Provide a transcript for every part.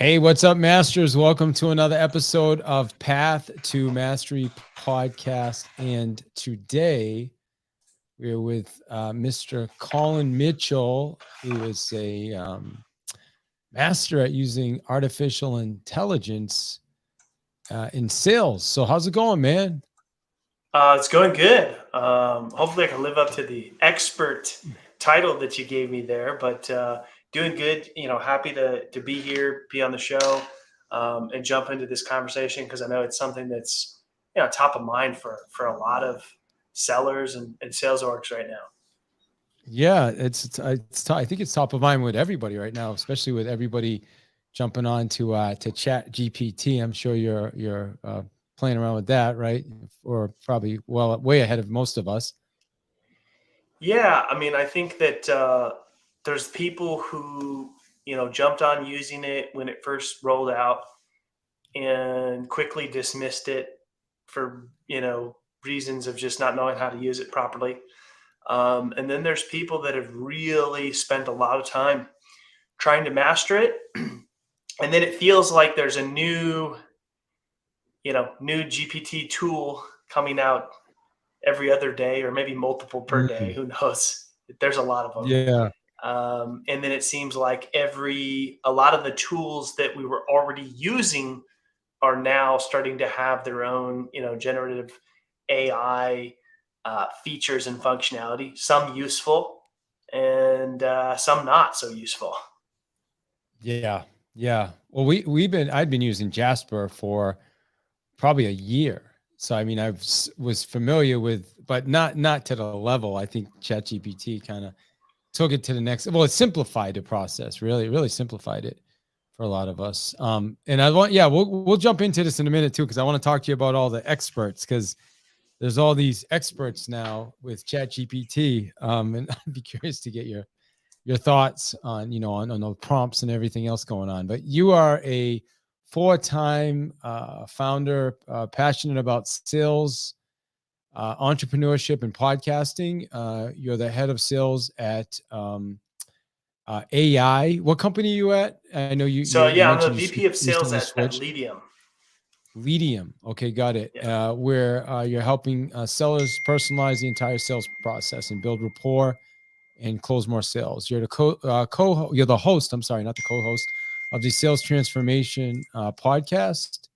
Hey, what's up, masters? Welcome to another episode of Path to Mastery podcast. And today we're with Mr. Collin Mitchell, who is a master at using artificial intelligence in sales. So, how's it going, man? It's going good. Hopefully, I can live up to the expert title that you gave me there. But doing good. Happy to be here, be on the show, and jump into this conversation because I know it's something that's top of mind for a lot of sellers and sales orgs right now. Yeah, I think it's top of mind with everybody right now, especially with everybody jumping on to Chat GPT. I'm sure you're playing around with that, right? Or probably way ahead of most of us. Yeah, I mean, I think that there's people who jumped on using it when it first rolled out and quickly dismissed it for reasons of just not knowing how to use it properly. And then there's people that have really spent a lot of time trying to master it, and then it feels like there's a new GPT tool coming out every other day, or maybe multiple per day. Mm, Who knows? There's a lot of them. yeah, And then it seems like a lot of the tools that we were already using are now starting to have their own, generative AI features and functionality. Some useful, and some not so useful. yeah, yeah. Well, I'd been using Jasper for probably a year. So I mean, was familiar with, but not to the level. I think ChatGPT kind of took it to the next. Well, it simplified the process. Really simplified it for a lot of us. And we'll jump into this in a minute too, because I want to talk to you about all the experts, because there's all these experts now with ChatGPT. And I'd be curious to get your thoughts on on the prompts and everything else going on. But you are a four-time founder, passionate about sales, entrepreneurship, and podcasting. You're the head of sales at AI. What company are you at? I know So you yeah, I'm the mentioned VP of sales recently at switched. Ledium. Medium. Okay, got it. Yeah. Where you're helping sellers personalize the entire sales process and build rapport and close more sales. You're you're the host. I'm sorry, not the co-host of the Sales Transformation podcast.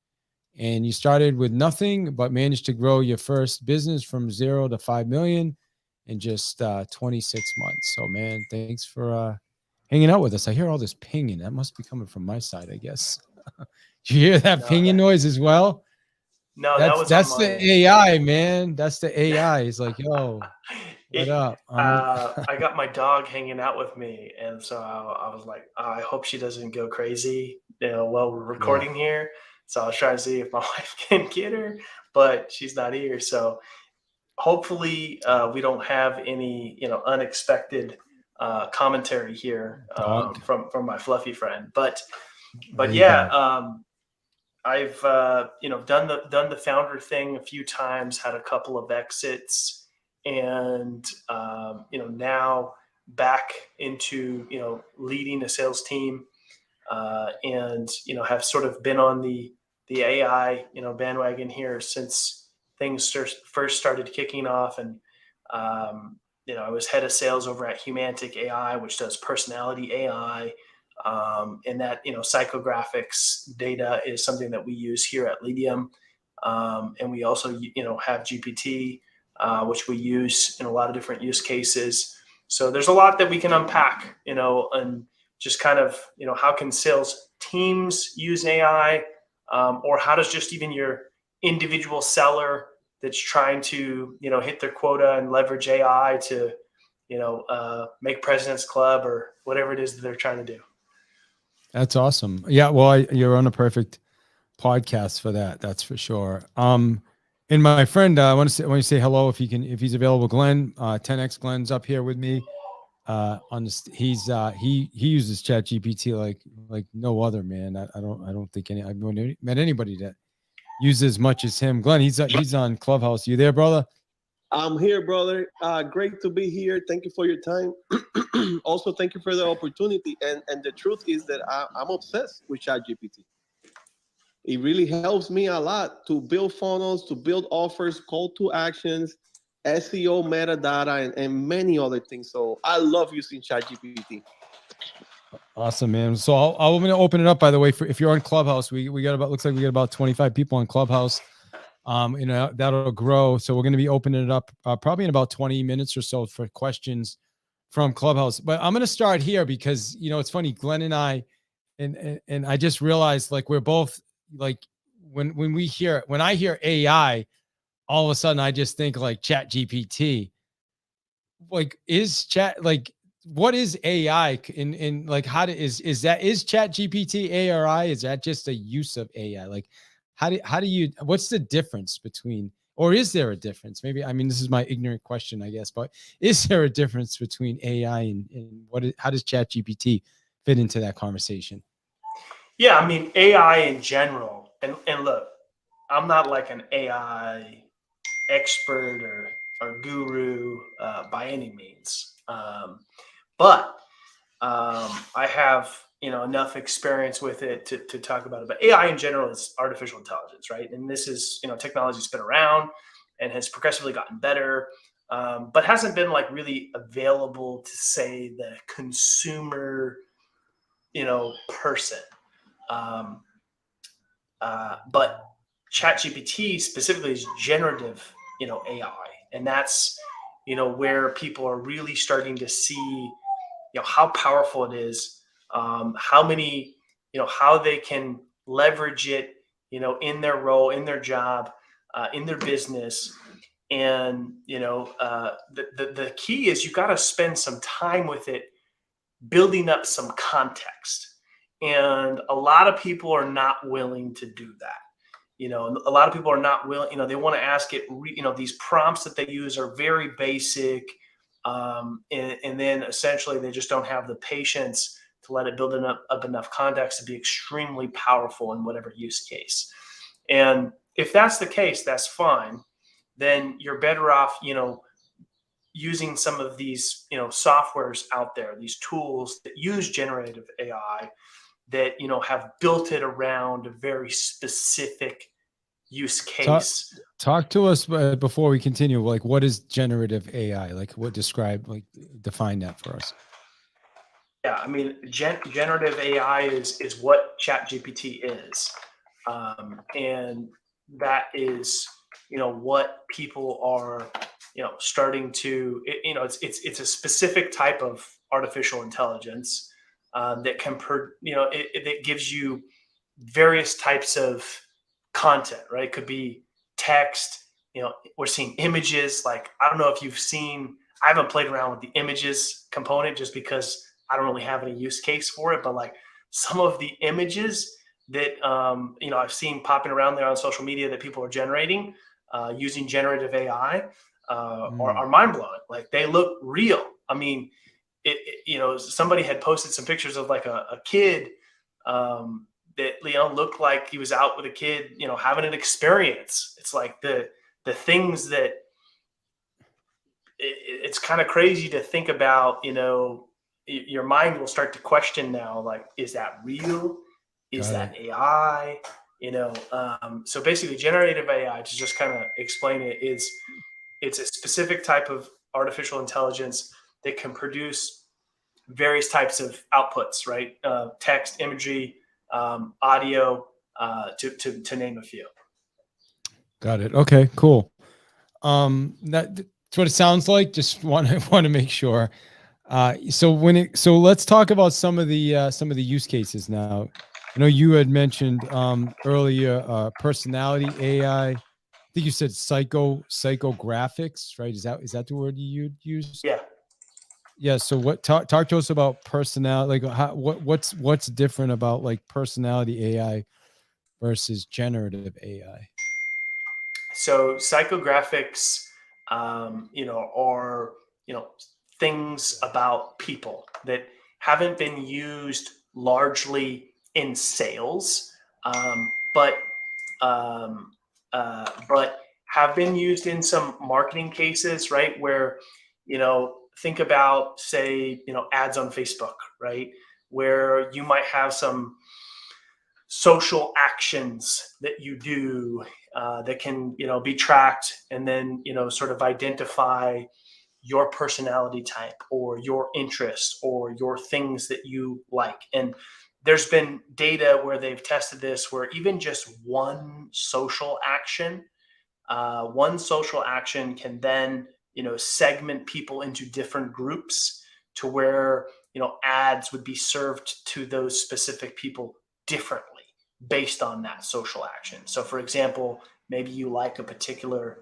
And you started with nothing, but managed to grow your first business from 0 to 5 million in just 26 months. So, man, thanks for hanging out with us. I hear all this pinging. That must be coming from my side, I guess. You hear that No, pinging noise as well? that was on That's the my end. AI, man. That's the AI. He's like, yo, what up? I got my dog hanging out with me, and so I was like, I hope she doesn't go crazy, while we're Yeah. recording here. So I was trying to see if my wife can get her, but she's not here. So hopefully, we don't have any, unexpected commentary here Dog. from my fluffy friend. But There you yeah, go. I've done the founder thing a few times, had a couple of exits, and now back into leading a sales team, and have sort of been on the AI bandwagon here since things first started kicking off. And I was head of sales over at Humantic AI, which does personality AI. And that psychographics data is something that we use here at Ledium. And we also have GPT, which we use in a lot of different use cases. So there's a lot that we can unpack, and just kind of how can sales teams use AI, or how does just even your individual seller that's trying to hit their quota and leverage AI to make President's Club or whatever it is that they're trying to do. That's awesome. Yeah. Well, you're on a perfect podcast for that. That's for sure. And my friend, I want to say hello if he's available. Glenn, 10x Glenn's up here with me. On this, he uses Chat GPT like no other, man. I don't think I've met anybody that uses as much as him. Glenn, he's on Clubhouse. You there, brother? I'm here, brother. Great to be here. Thank you for your time. Also, thank you for the opportunity. And the truth is that I'm obsessed with ChatGPT. It really helps me a lot to build funnels, to build offers, call to actions, SEO, metadata, and many other things. So I love using ChatGPT. Awesome, man. So I'm going to open it up, by the way, for if you're on Clubhouse, we got about, looks like we got about 25 people on Clubhouse. That'll grow. So we're going to be opening it up probably in about 20 minutes or so for questions from Clubhouse. But I'm going to start here because, it's funny, Glenn and I, and I just realized like we're both like when I hear AI, all of a sudden I just think like Chat GPT. Like what is AI in like is Chat GPT AI? Is that just a use of AI? Like how do you what's the difference between, or is there a difference? Maybe, I mean, this is my ignorant question, I guess, but is there a difference between AI and how does Chat GPT fit into that conversation? Yeah, I mean AI in general, and look, I'm not like an AI expert or guru by any means, but I have enough experience with it to talk about it. But AI in general is artificial intelligence, right? And this is technology's been around and has progressively gotten better, but hasn't been like really available to say the consumer person. Um, but ChatGPT specifically is generative, AI, and that's where people are really starting to see how powerful it is, how many how they can leverage it, in their role, in their job, in their business. And the key is you got to spend some time with it, building up some context. And a lot of people are not willing to do that. A lot of people are not willing, they want to ask it, these prompts that they use are very basic. And then essentially they just don't have the patience to let it build up enough context to be extremely powerful in whatever use case. And if that's the case, that's fine. Then you're better off, using some of these softwares out there, these tools that use generative AI that have built it around a very specific use case. Talk to us before we continue. Like, what is generative AI? Like, define that for us. Yeah, I mean, generative AI is what ChatGPT is, and that is what people are starting to it's a specific type of artificial intelligence that can that gives you various types of content, right? It could be text, we're seeing images. Like, I don't know if you've seen, I haven't played around with the images component just because I don't really have any use case for it, but like some of the images that I've seen popping around there on social media that people are generating using generative AI are mind blowing. Like, they look real. I mean, somebody had posted some pictures of like a kid that looked like he was out with a kid, having an experience. It's like the things that it's kind of crazy to think about. Your mind will start to question now, like, is that real? Is that AI? So basically, generative AI, to just kind of explain it, is it's a specific type of artificial intelligence that can produce various types of outputs, right? Text, imagery, audio, to name a few. Got it. Okay, cool. That's what it sounds like. Just want to make sure. So let's talk about some of the use cases now. I know you had mentioned earlier personality AI. I think you said psychographics, right? Is that the word you used? Yeah. Yeah. So talk to us about personality. Like what's different about like personality AI versus generative AI? So psychographics, are things about people that haven't been used largely in sales, but um, but have been used in some marketing cases, right? Where, think about, say, ads on Facebook, right? Where you might have some social actions that you do that can, be tracked, and then, sort of identify your personality type or your interests or your things that you like. And there's been data where they've tested this, where even just one social action can then, segment people into different groups, to where, ads would be served to those specific people differently based on that social action. So for example, maybe you like a particular,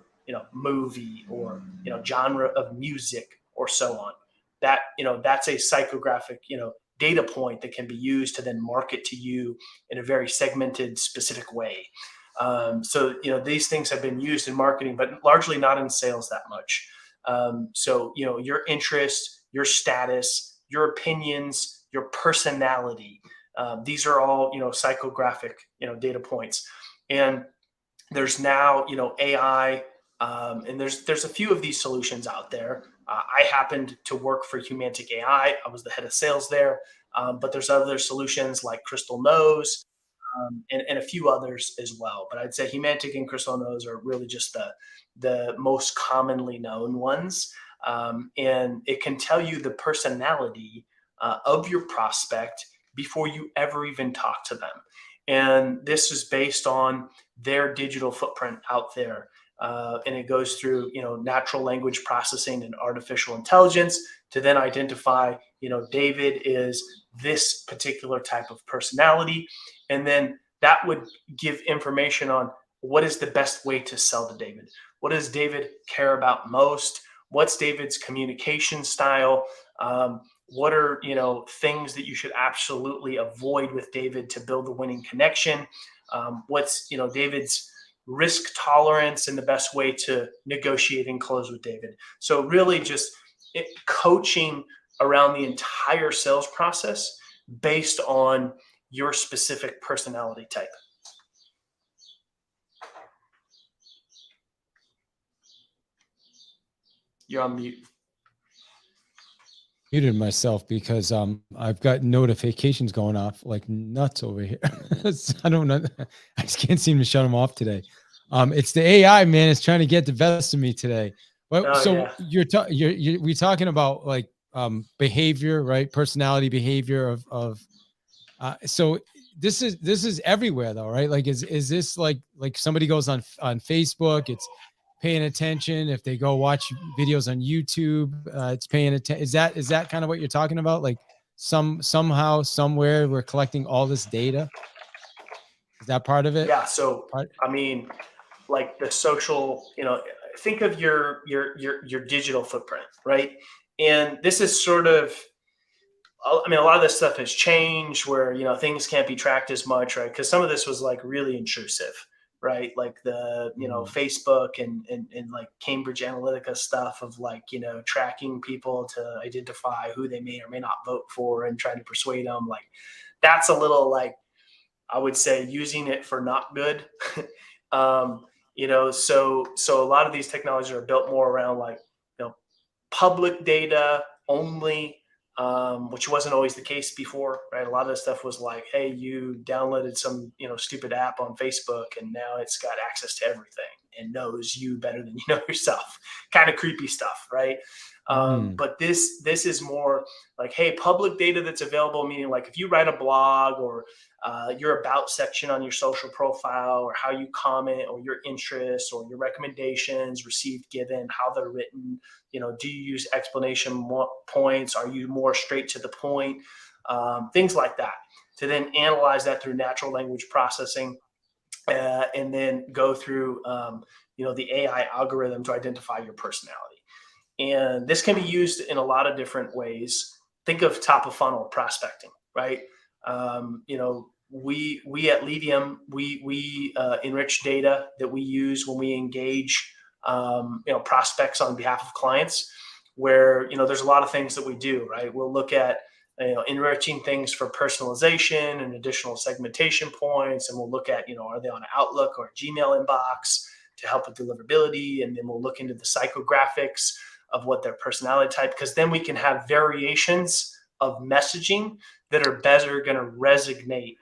movie, or, genre of music, or so on. That's a psychographic, data point that can be used to then market to you in a very segmented, specific way. So these things have been used in marketing, but largely not in sales that much. So your interest, your status, your opinions, your personality, these are all psychographic data points. And there's now AI, and there's a few of these solutions out there. I happened to work for Humantic AI. I was the head of sales there, but there's other solutions like Crystal Knows, and a few others as well. But I'd say Humantic and Crystal Knows are really just the most commonly known ones. And it can tell you the personality of your prospect before you ever even talk to them. And this is based on their digital footprint out there. And it goes through, natural language processing and artificial intelligence to then identify, David is this particular type of personality. And then that would give information on what is the best way to sell to David. What does David care about most? What's David's communication style? What are things that you should absolutely avoid with David to build the winning connection? What's David's risk tolerance and the best way to negotiate and close with David? So really just coaching around the entire sales process based on your specific personality type. You're on mute. Muted myself because I've got notifications going off like nuts over here. I don't know. I just can't seem to shut them off today. It's the AI, man. It's trying to get the best of me today. But so yeah. We're talking about like behavior, right? Personality, behavior of so this is everywhere though, right? Like is this like somebody goes on Facebook, it's paying attention. If they go watch videos on YouTube, it's paying attention. Is that kind of what you're talking about? Like somehow, somewhere we're collecting all this data. Is that part of it? Yeah. So, I mean, like the social, think of your digital footprint, right? And this is sort of, I mean, a lot of this stuff has changed where, things can't be tracked as much, right? Because some of this was like really intrusive, right? Like the, Facebook and like Cambridge Analytica stuff of like, tracking people to identify who they may or may not vote for and trying to persuade them. Like that's a little like, I would say using it for not good. So a lot of these technologies are built more around like, public data only, which wasn't always the case before, right? A lot of this stuff was like, hey, you downloaded some, stupid app on Facebook and now it's got access to everything and knows you better than you know yourself. Kind of creepy stuff, right? But this is more like, hey, public data that's available, meaning like if you write a blog or your about section on your social profile, or how you comment, or your interests or your recommendations received, given, how they're written, do you use explanation points? Are you more straight to the point? Things like that, to then analyze that through natural language processing, and then go through the AI algorithm to identify your personality. And this can be used in a lot of different ways. Think of top of funnel prospecting, right? We at Ledium, we enrich data that we use when we engage, prospects on behalf of clients, where, there's a lot of things that we do, right? We'll look at, enriching things for personalization and additional segmentation points. And we'll look at, are they on an Outlook or a Gmail inbox? to help with deliverability. And then we'll look into the psychographics of what their personality type, because then we can have variations of messaging that are better going to resonate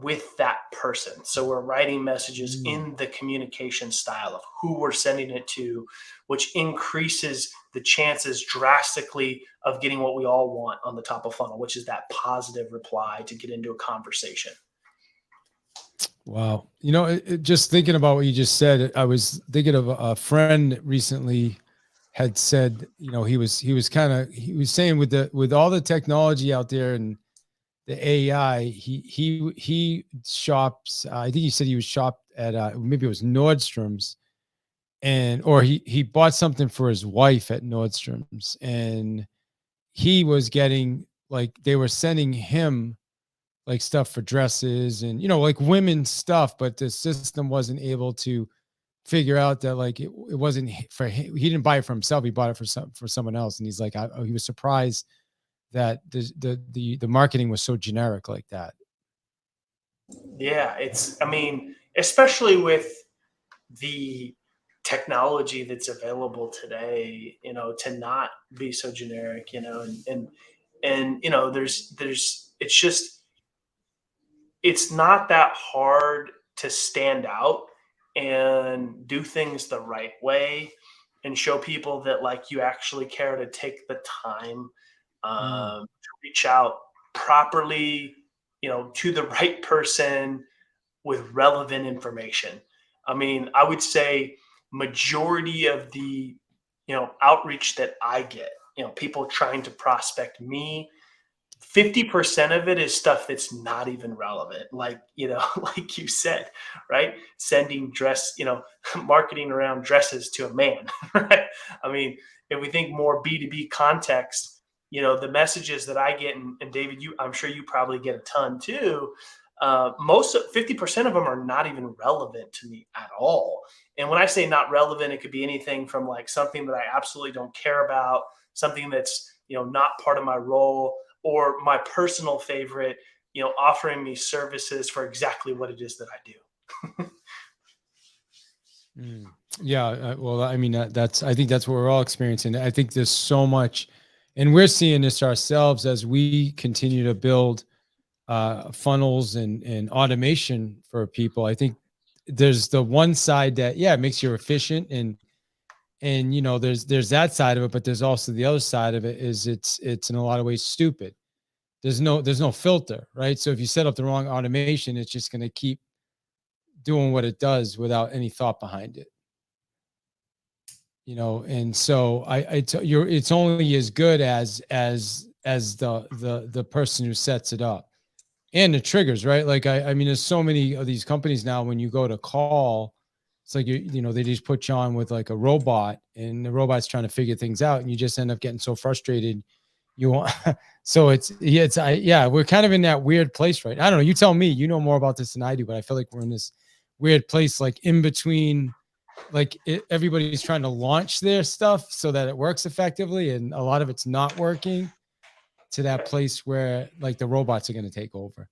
with that person. So we're writing messages in the communication style of who we're sending it to, which increases the chances drastically of getting what we all want on the top of funnel, which is that positive reply to get into a conversation. Wow. You know, just thinking about what you just said, I was thinking of a friend recently had said, you know, he was saying with all the technology out there and the AI, he shops. I think he said he was shopped at maybe it was Nordstrom's, or he bought something for his wife at Nordstrom's, and he was getting, like, they were sending him like stuff for dresses and, you know, like women's stuff, but the system wasn't able to figure out that, like, it wasn't for him. He didn't buy it for himself. He bought it for someone else, and he's like, he was surprised that the marketing was so generic like that. Yeah, I mean, especially with the technology that's available today, you know, to not be so generic, you know, and you know, it's just, it's not that hard to stand out and do things the right way and show people that, like, you actually care to take the time to reach out properly, you know, to the right person with relevant information. I mean, I would say majority of the, you know, outreach that I get, you know, people trying to prospect me, 50% of it is stuff that's not even relevant. Like, you know, like you said, right? Sending dress, you know, marketing around dresses to a man, right? I mean, if we think more B2B context, you know, the messages that I get, and David, I'm sure you probably get a ton too. 50% of them are not even relevant to me at all. And when I say not relevant, it could be anything from like something that I absolutely don't care about, something that's, you know, not part of my role, or my personal favorite, you know, offering me services for exactly what it is that I do. Yeah. Well, I mean, I think that's what we're all experiencing. I think there's so much, and we're seeing this ourselves as we continue to build funnels and automation for people. I think there's the one side that, yeah, it makes you efficient, and you know, there's that side of it, but there's also the other side of it, is it's in a lot of ways stupid. There's no filter, right? So if you set up the wrong automation, it's just going to keep doing what it does without any thought behind it. You know, and so it's only as good as the person who sets it up and the triggers, right? Like, I mean, there's so many of these companies now, when you go to call, it's like, you know, they just put you on with like a robot, and the robot's trying to figure things out, and you just end up getting so frustrated. You want, so yeah, we're kind of in that weird place, right? I don't know. You tell me, you know more about this than I do, but I feel like we're in this weird place, like in between, like everybody's trying to launch their stuff so that it works effectively, and a lot of it's not working, to that place where like the robots are going to take over.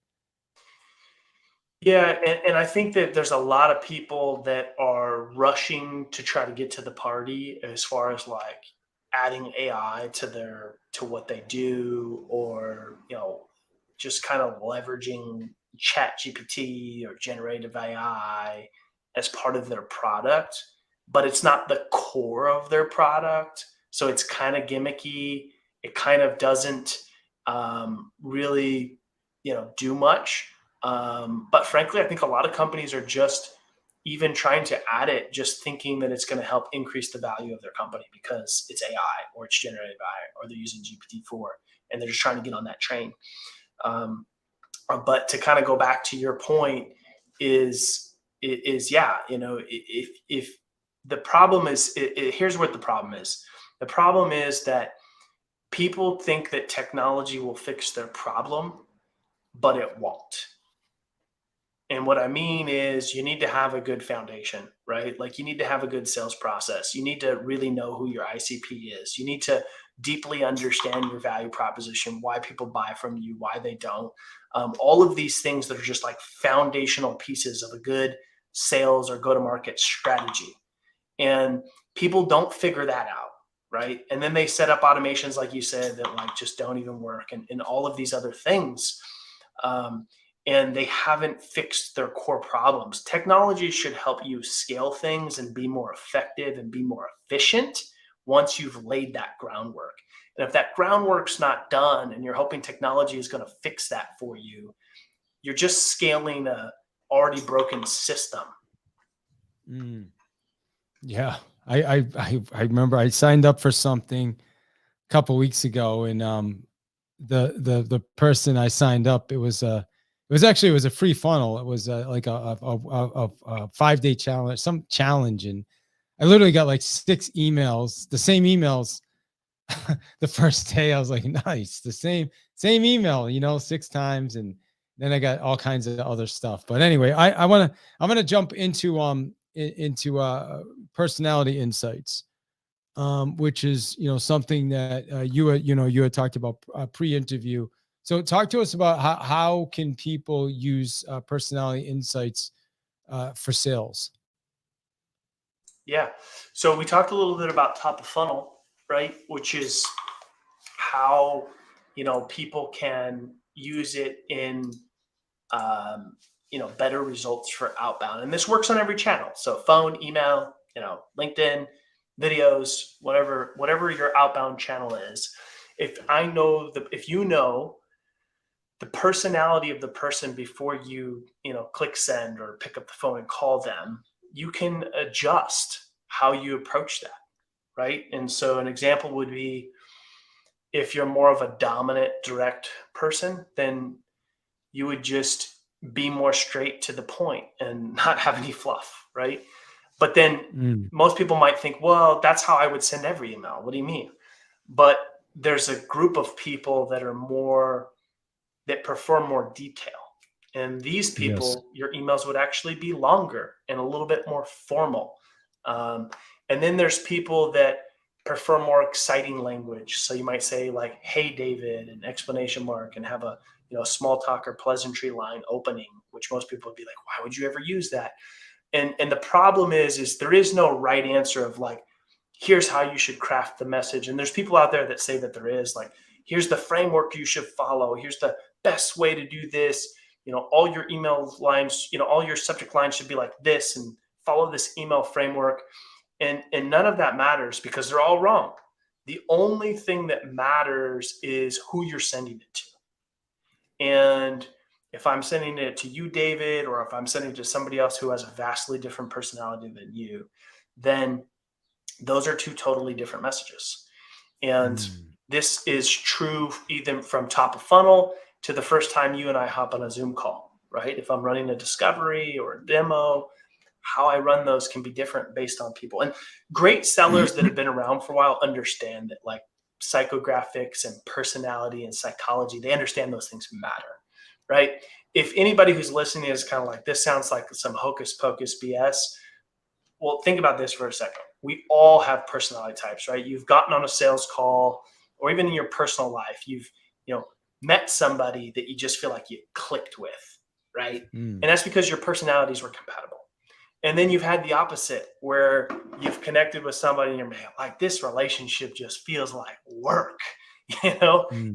Yeah, and I think that there's a lot of people that are rushing to try to get to the party as far as like adding AI to what they do, or, you know, just kind of leveraging chat GPT or generative AI as part of their product, but it's not the core of their product. So it's kind of gimmicky. It kind of doesn't really, you know, do much. But frankly, I think a lot of companies are just even trying to add it, just thinking that it's going to help increase the value of their company because it's AI or it's generative AI or they're using GPT-4, and they're just trying to get on that train. But to kind of go back to your point is yeah, you know, if the problem is, here's what the problem is. The problem is that people think that technology will fix their problem, but it won't. And what I mean is, you need to have a good foundation, right? Like, you need to have a good sales process. You need to really know who your ICP is. You need to deeply understand your value proposition, why people buy from you, why they don't. All of these things that are just like foundational pieces of a good sales or go-to-market strategy. And people don't figure that out, right? And then they set up automations, like you said, that like just don't even work, and all of these other things. And they haven't fixed their core problems. Technology should help you scale things and be more effective and be more efficient once you've laid that groundwork. And if that groundwork's not done and you're hoping technology is going to fix that for you, you're just scaling a already broken system. Yeah. I remember I signed up for something a couple weeks ago, and the person I signed up, it was a free funnel. It was like a 5-day challenge, some challenge, and I literally got like 6 emails, the same emails. The first day I was like, nice, the same email, 6 times, and then I got all kinds of other stuff. But anyway, I'm gonna jump into personality insights, which is something that you had talked about pre-interview. So talk to us about how can people use personality insights for sales. Yeah. So we talked a little bit about top of funnel, right? Which is how, people can use it in, better results for outbound. And this works on every channel. So phone, email, LinkedIn, videos, whatever your outbound channel is. If you know the personality of the person before you, click send or pick up the phone and call them, you can adjust how you approach that, right? And so an example would be, if you're more of a dominant, direct person, then you would just be more straight to the point and not have any fluff, right? But then most people might think, well, that's how I would send every email. What do you mean? But there's a group of people that prefer more detail. And these people, your emails would actually be longer and a little bit more formal. And then there's people that prefer more exciting language. So you might say like, hey, David, an exclamation mark, and have a small talk or pleasantry line opening, which most people would be like, why would you ever use that? And the problem is there is no right answer of like, here's how you should craft the message. And there's people out there that say that there is, like, here's the framework you should follow. Here's the best way to do this. All your email lines, all your subject lines should be like this and follow this email framework. And none of that matters because they're all wrong. The only thing that matters is who you're sending it to. And if I'm sending it to you, David, or if I'm sending it to somebody else who has a vastly different personality than you, then those are 2 totally different messages. And this is true even from top of funnel to the first time you and I hop on a Zoom call, right? If I'm running a discovery or a demo, how I run those can be different based on people. And great sellers that have been around for a while understand that, like, psychographics and personality and psychology, they understand those things matter, right? If anybody who's listening is kind of like, this sounds like some hocus pocus BS, well, think about this for a second. We all have personality types, right? You've gotten on a sales call, or even in your personal life, you've met somebody that you just feel like you clicked with, right? And that's because your personalities were compatible. And then you've had the opposite, where you've connected with somebody and you're like, this relationship just feels like work, and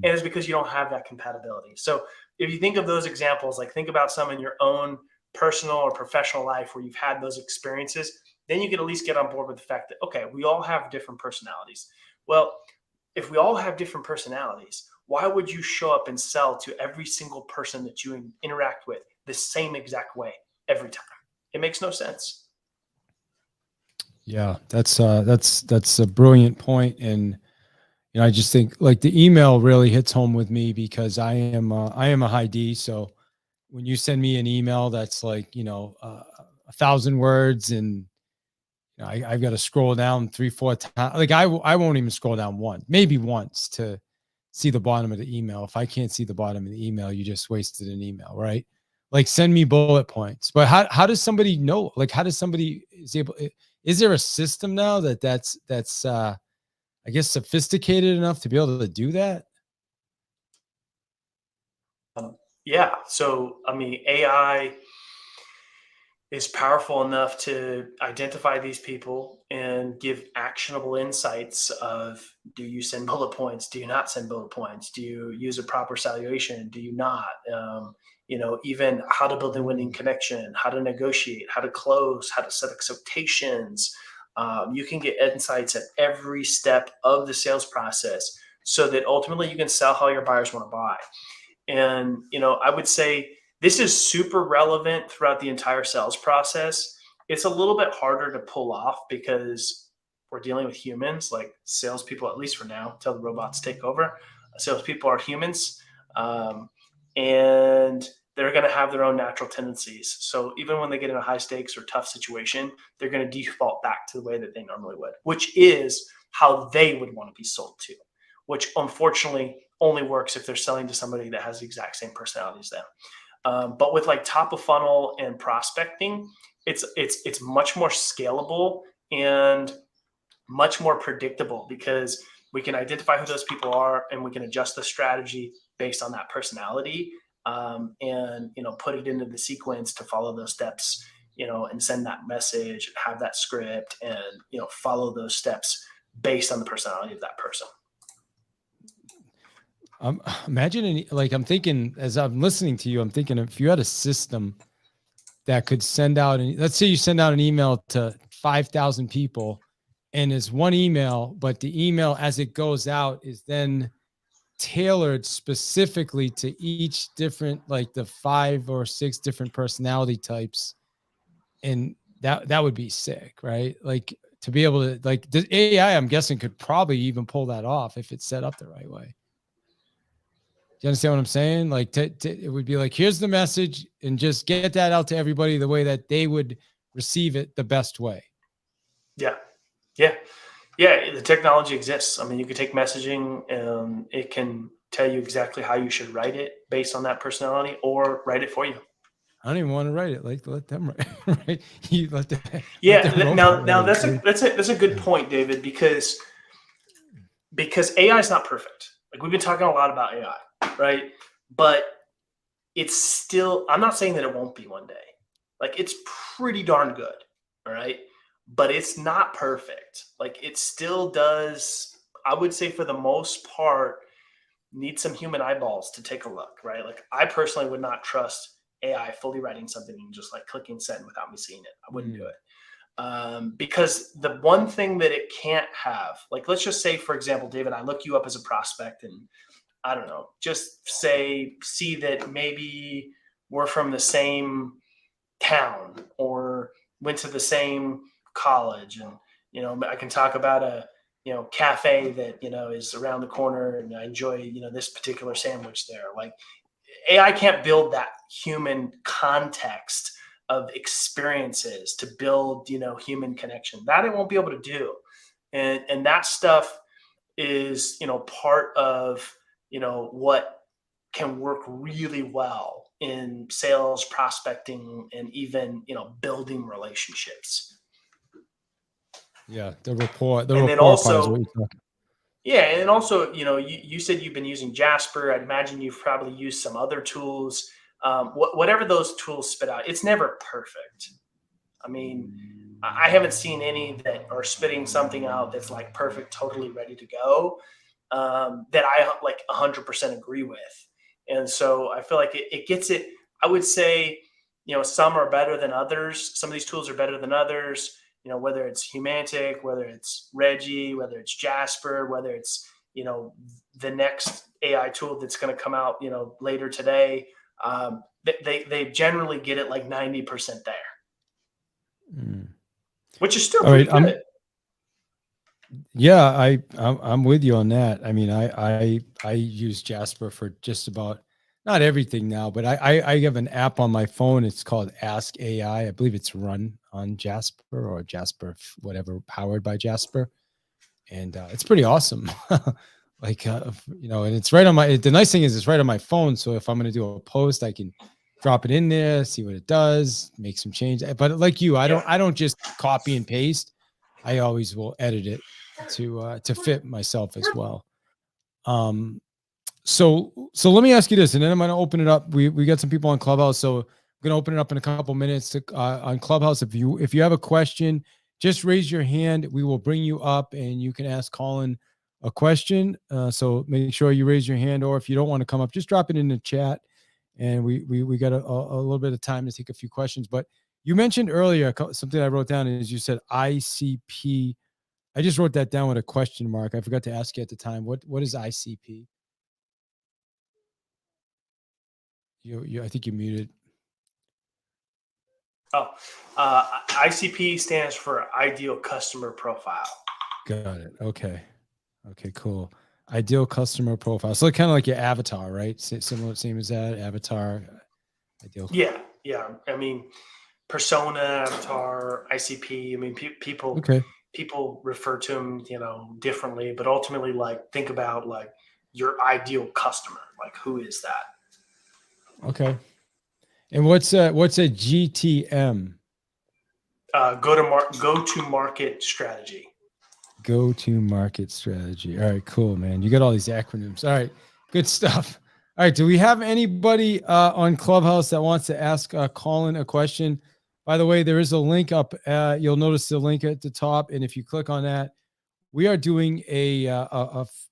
it's because you don't have that compatibility. So if you think of those examples, like think about some in your own personal or professional life where you've had those experiences, then you can at least get on board with the fact that, okay, we all have different personalities. Well, if we all have different personalities, why would you show up and sell to every single person that you interact with the same exact way every time? It makes no sense. Yeah, that's a brilliant point. And I just think like the email really hits home with me because I am a high D. So when you send me an email that's like 1,000 words, and I've got to scroll down 3-4 times, like I won't even scroll down maybe once to see the bottom of the email. If I can't see the bottom of the email, you just wasted an email, right? Like, send me bullet points. But how does somebody know? Like, how does somebody is there a system now that's I guess sophisticated enough to be able to do that? Yeah. So, I mean, AI is powerful enough to identify these people and give actionable insights of, do you send bullet points? Do you not send bullet points? Do you use a proper salutation? Do you not? Even how to build a winning connection, how to negotiate, how to close, how to set expectations. You can get insights at every step of the sales process so that ultimately you can sell how your buyers want to buy. And, I would say this is super relevant throughout the entire sales process. It's a little bit harder to pull off because we're dealing with humans, like salespeople, at least for now, until the robots take over. Salespeople are humans, and they're going to have their own natural tendencies. So even when they get in a high stakes or tough situation, they're going to default back to the way that they normally would, which is how they would want to be sold to, which unfortunately only works if they're selling to somebody that has the exact same personality as them. But with like top of funnel and prospecting, it's much more scalable and much more predictable because we can identify who those people are and we can adjust the strategy based on that personality, and put it into the sequence to follow those steps, and send that message and have that script and follow those steps based on the personality of that person. Imagine, I'm thinking as I'm listening to you, I'm thinking if you had a system that could send out, let's say you send out an email to 5,000 people and it's one email, but the email as it goes out is then tailored specifically to each different, like the 5 or 6 different personality types. And that would be sick, right? Like to be able to, like the AI, I'm guessing could probably even pull that off if it's set up the right way. Do you understand what I'm saying? Like it would be like, here's the message and just get that out to everybody the way that they would receive it the best way. Yeah. Yeah. Yeah. The technology exists. I mean, you could take messaging and it can tell you exactly how you should write it based on that personality or write it for you. I don't even want to write it. Like let them write. Right? You let them. Yeah. Let Now that's a good point, David, because AI is not perfect. Like we've been talking a lot about AI, right? But it's still, I'm not saying that it won't be one day. Like it's pretty darn good. All right. But it's not perfect. Like it still does, I would say for the most part, need some human eyeballs to take a look, right? Like I personally would not trust AI fully writing something and just like clicking send without me seeing it. I wouldn't do it. Because the one thing that it can't have, like, let's just say, for example, David, I look you up as a prospect and I don't know, just see that maybe we're from the same town or went to the same college. And, I can talk about a, cafe that, is around the corner and I enjoy, this particular sandwich there. Like AI can't build that human context of experiences to build, human connection. That it won't be able to do. And that stuff is, part of, what can work really well in sales, prospecting, and even, building relationships. Yeah, the rapport. The and rapport then part is also, what you're talking. yeah, and also, you said you've been using Jasper. I'd imagine you've probably used some other tools. Whatever those tools spit out, it's never perfect. I mean, I haven't seen any that are spitting something out that's like perfect, totally ready to go, that I like 100% agree with. And so I feel like it gets it. I would say, some are better than others. Some of these tools are better than others. Whether it's Humantic, whether it's Reggie, whether it's Jasper, whether it's, the next AI tool that's going to come out, later today. They generally get it like 90% there. Which is still pretty good. Yeah, I'm with you on that. I mean, I use Jasper for just about not everything now, but I have an app on my phone. It's called Ask AI. I believe it's run on Jasper or Jasper, whatever, powered by Jasper, and it's pretty awesome. Like and it's right on my. The nice thing is it's right on my phone. So if I'm going to do a post, I can drop it in there, see what it does, make some change. But like you, I don't just copy and paste. I always will edit it to fit myself as well. So let me ask you this, and then I'm going to open it up. We got some people on Clubhouse, so going to open it up in a couple minutes to, on Clubhouse. If you have a question, just raise your hand. We will bring you up and you can ask Collin a question. So make sure you raise your hand, or if you don't want to come up, just drop it in the chat. And we got a little bit of time to take a few questions. But you mentioned earlier something I wrote down is you said ICP. I just wrote that down with a question mark. I forgot to ask you at the time. What is ICP? I think you muted. Oh, ICP stands for Ideal Customer Profile. Got it. Okay, cool. Ideal customer profile. So kind of like your avatar, right? Similar, same as that avatar. Ideal. Yeah. I mean, persona, avatar, ICP. I mean, people Okay. people refer to them, differently, but ultimately, like, think about like your ideal customer. Like, who is that? Okay. And what's a GTM? Go to market strategy. Go to market strategy. All right, cool, man. You got all these acronyms. All right, good stuff. All right, do we have anybody on Clubhouse that wants to ask Collin a question? By the way, there is a link up. You'll notice the link at the top, and if you click on that, we are doing a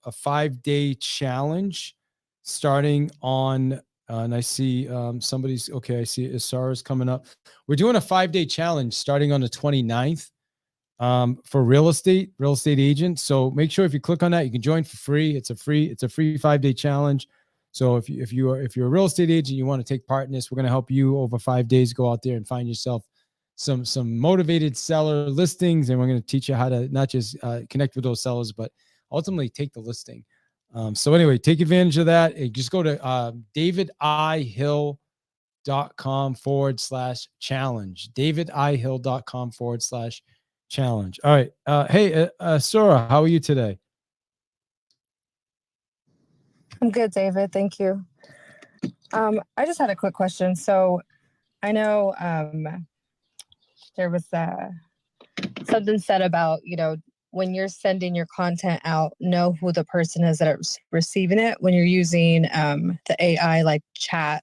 5-day challenge starting on. And I see somebody's okay. I see Isara's coming up. We're doing a 5-day challenge starting on the 29th. For real estate agents. So make sure if you click on that, you can join for free. It's a free 5-day challenge. So if you're a real estate agent, you want to take part in this, we're going to help you over 5 days, go out there and find yourself some motivated seller listings. And we're going to teach you how to not just connect with those sellers, but ultimately take the listing. So anyway, take advantage of that. Just go to davidihill.com/challenge, davidihill.com/challenge. All right. Hey, Sora, how are you today? I'm good, David. Thank you. I just had a quick question. So I know there was something said about, when you're sending your content out, know who the person is that is receiving it when you're using the AI like chat,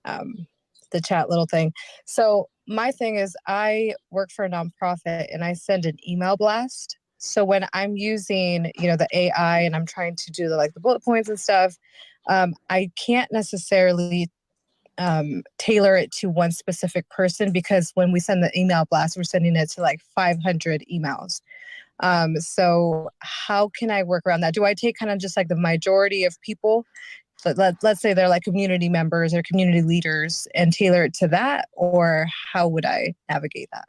the chat little thing. So my thing is I work for a nonprofit and I send an email blast. So when I'm using, the AI and I'm trying to do the bullet points and stuff, I can't necessarily tailor it to one specific person, because when we send the email blast, we're sending it to 500 emails. So how can I work around that? Do I take kind of just the majority of people? Let's say they're community members or community leaders and tailor it to that, or how would I navigate that?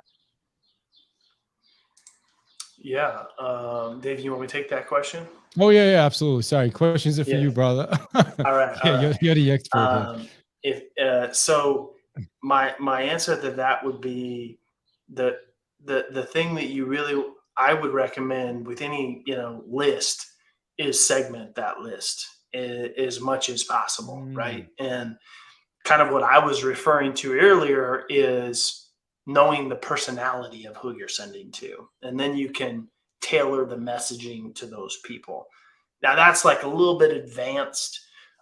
Yeah. Dave, you want me to take that question? Oh, yeah, absolutely. Sorry. Questions are for you, brother. All right. You're the expert here. So my answer to that would be the thing that I would recommend with any, list is segment that list as much as possible. Right. And kind of what I was referring to earlier is knowing the personality of who you're sending to, and then you can tailor the messaging to those people. Now that's a little bit advanced,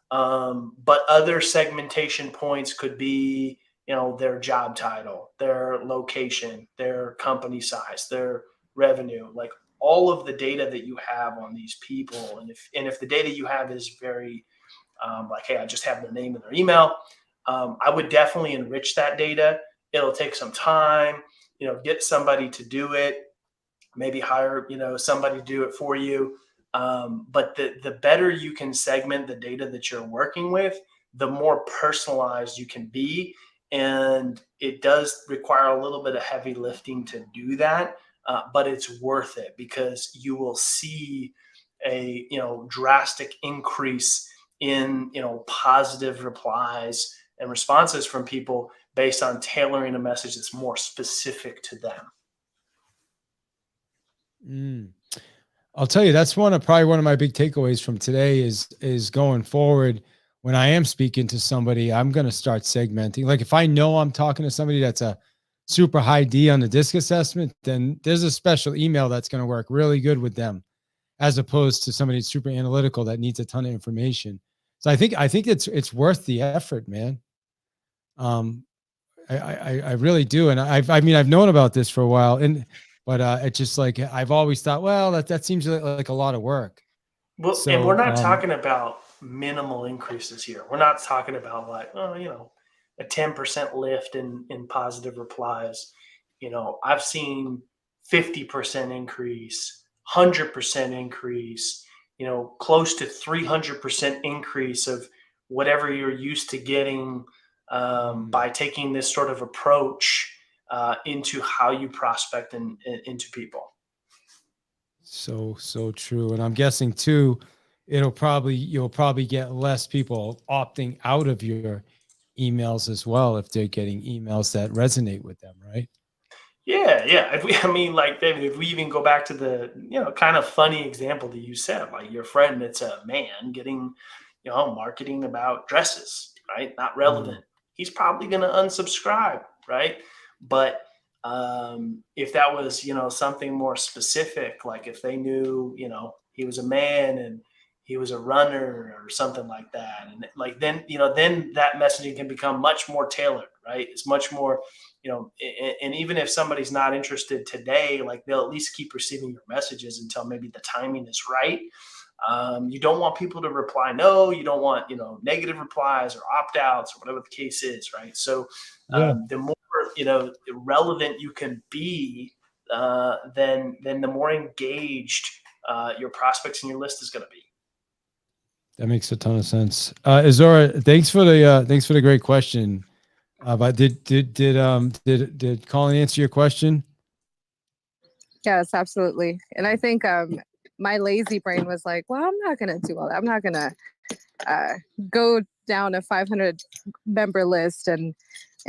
but other segmentation points could be, their job title, their location, their company size, their revenue, all of the data that you have on these people. And if the data you have is very hey, I just have their name and their email, I would definitely enrich that data. It'll take some time, get somebody to do it, maybe hire, somebody to do it for you. But the better you can segment the data that you're working with, the more personalized you can be. And it does require a little bit of heavy lifting to do that, but it's worth it, because you will see a drastic increase in positive replies and responses from people based on tailoring a message that's more specific to them. I'll tell you, that's probably one of my big takeaways from today is going forward. When I am speaking to somebody, I'm going to start segmenting. If I know I'm talking to somebody that's a super high D on the DISC assessment, then there's a special email that's going to work really good with them, as opposed to somebody super analytical that needs a ton of information. So I think it's worth the effort, man. I really do. And I mean, I've known about this for a while, but it's just like, I've always thought, well, that seems like a lot of work. Well, and we're So, not talking about minimal increases here. We're not talking about like, oh, a 10% lift in positive replies. I've seen 50% increase, 100% increase, close to 300% increase of whatever you're used to getting by taking this sort of approach into how you prospect into people. so true. And I'm guessing too, you'll probably get less people opting out of your emails as well if they're getting emails that resonate with them, right? Yeah. David, if we even go back to the, kind of funny example that you said, like your friend that's a man getting, marketing about dresses, right? Not relevant. He's probably going to unsubscribe, right? But if that was, something more specific, like if they knew, he was a man and he was a runner or something like that, and like then that messaging can become much more tailored, right? It's much more, and even if somebody's not interested today, like they'll at least keep receiving your messages until maybe the timing is right. You don't want people to reply no. You don't want negative replies or opt outs or whatever the case is, right? So the more relevant you can be, then the more engaged your prospects and your list is going to be. That makes a ton of sense. Izora, thanks for the great question. But did Collin answer your question? Yes, absolutely. And I think my lazy brain was like, well, I'm not going to do all that. I'm not going to go down a 500 member list and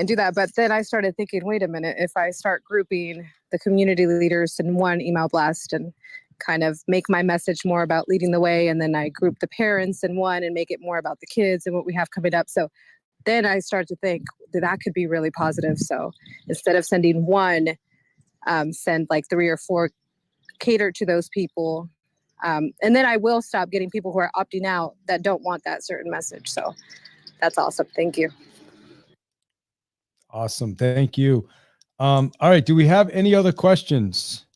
do that. But then I started thinking, wait a minute, if I start grouping the community leaders in one email blast and kind of make my message more about leading the way, and then I group the parents in one and make it more about the kids and what we have coming up. So then I started to think that could be really positive. So instead of sending one, send like 3 or 4 catered to those people. And then I will stop getting people who are opting out that don't want that certain message. So that's awesome. Thank you. Awesome. Thank you. All right. Do we have any other questions?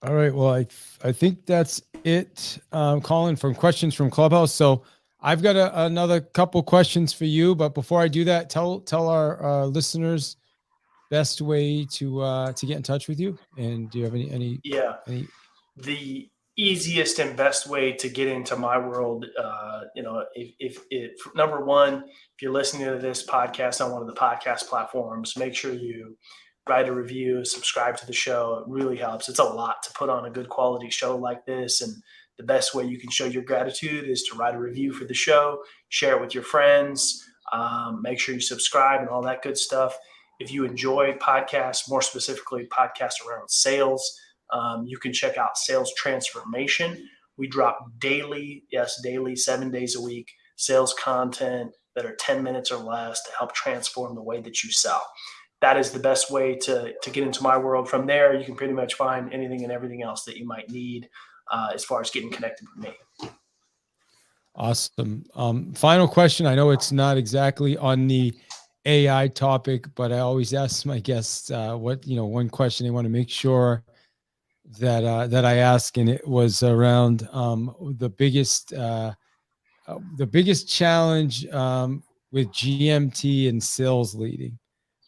All right. Well, I think that's it, Collin, from questions from Clubhouse. So I've got another couple questions for you, but before I do that, tell our listeners best way to get in touch with you. And do you have any? Yeah. Any? The easiest and best way to get into my world, if number one, if you're listening to this podcast on one of the podcast platforms, make sure you write a review, subscribe to the show. It really helps. It's a lot to put on a good quality show like this. And the best way you can show your gratitude is to write a review for the show, share it with your friends, make sure you subscribe and all that good stuff. If you enjoy podcasts, more specifically podcasts around sales, you can check out Sales Transformation. We drop daily, 7 days a week, sales content that are 10 minutes or less to help transform the way that you sell. That is the best way to get into my world. From there, you can pretty much find anything and everything else that you might need as far as getting connected with me. Awesome. Final question. I know it's not exactly on the AI topic, but I always ask my guests one question they want to make sure that I ask, and it was around the biggest challenge with GMT and sales leading.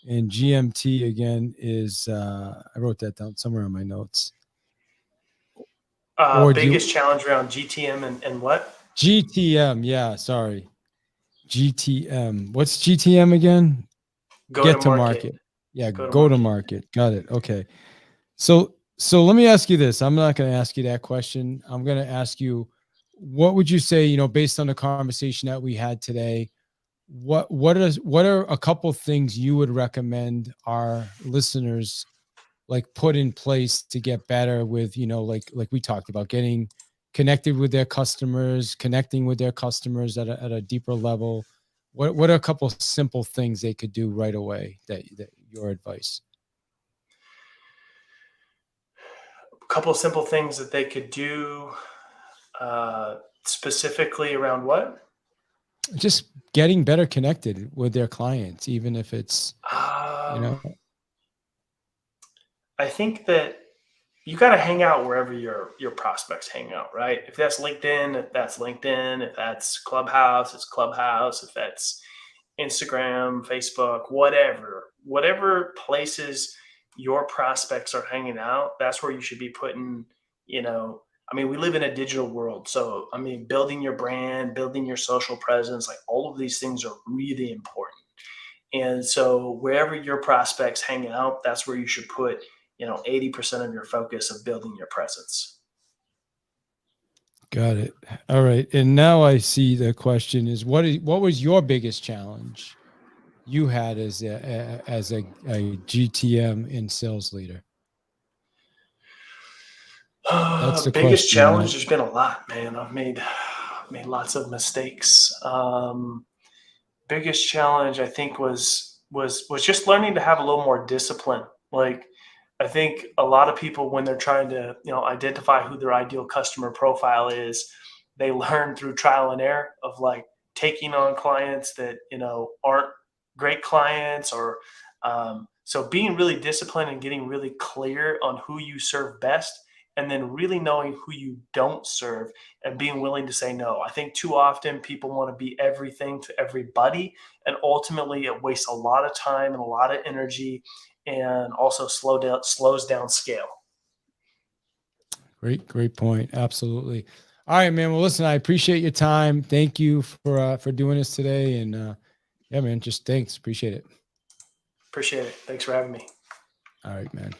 And GMT again is I wrote that down somewhere on my notes. Biggest challenge around GTM and what? GTM. Yeah, sorry. GTM. What's GTM again? Get to market. Yeah, go to market. Got it. Okay. So let me ask you this. I'm not going to ask you that question. I'm going to ask you, what would you say, based on the conversation that we had today, what are a couple things you would recommend our listeners like put in place to get better with, like we talked about, getting connected with their customers, connecting with their customers at a deeper level? What are a couple simple things they could do right away that your advice? A couple simple things that they could do specifically around what? just getting better connected with their clients, even if it's, you know, I think that you got to hang out wherever your prospects hang out, right? If that's LinkedIn, if that's LinkedIn, if that's Clubhouse, it's Clubhouse, if that's Instagram, Facebook, whatever places your prospects are hanging out, that's where you should be putting, I mean, we live in a digital world. So, I mean, building your brand, building your social presence, like all of these things are really important. And so wherever your prospects hang out, that's where you should put, 80% of your focus of building your presence. got it. All right. And now I see the question is, what was your biggest challenge you had as a GTM and sales leader? That's the Biggest question. challenge, there's been a lot, man. I've made lots of mistakes. Biggest challenge I think was just learning to have a little more discipline. Like, I think a lot of people, when they're trying to, identify who their ideal customer profile is, they learn through trial and error of like taking on clients that, aren't great clients, or so being really disciplined and getting really clear on who you serve best, and then really knowing who you don't serve and being willing to say no. I think too often people want to be everything to everybody, and ultimately it wastes a lot of time and a lot of energy, and also slows down scale. Great point. Absolutely. All right, man. Well, listen, I appreciate your time. Thank you for doing this today. And yeah, man, just thanks. Appreciate it. Appreciate it. Thanks for having me. All right, man.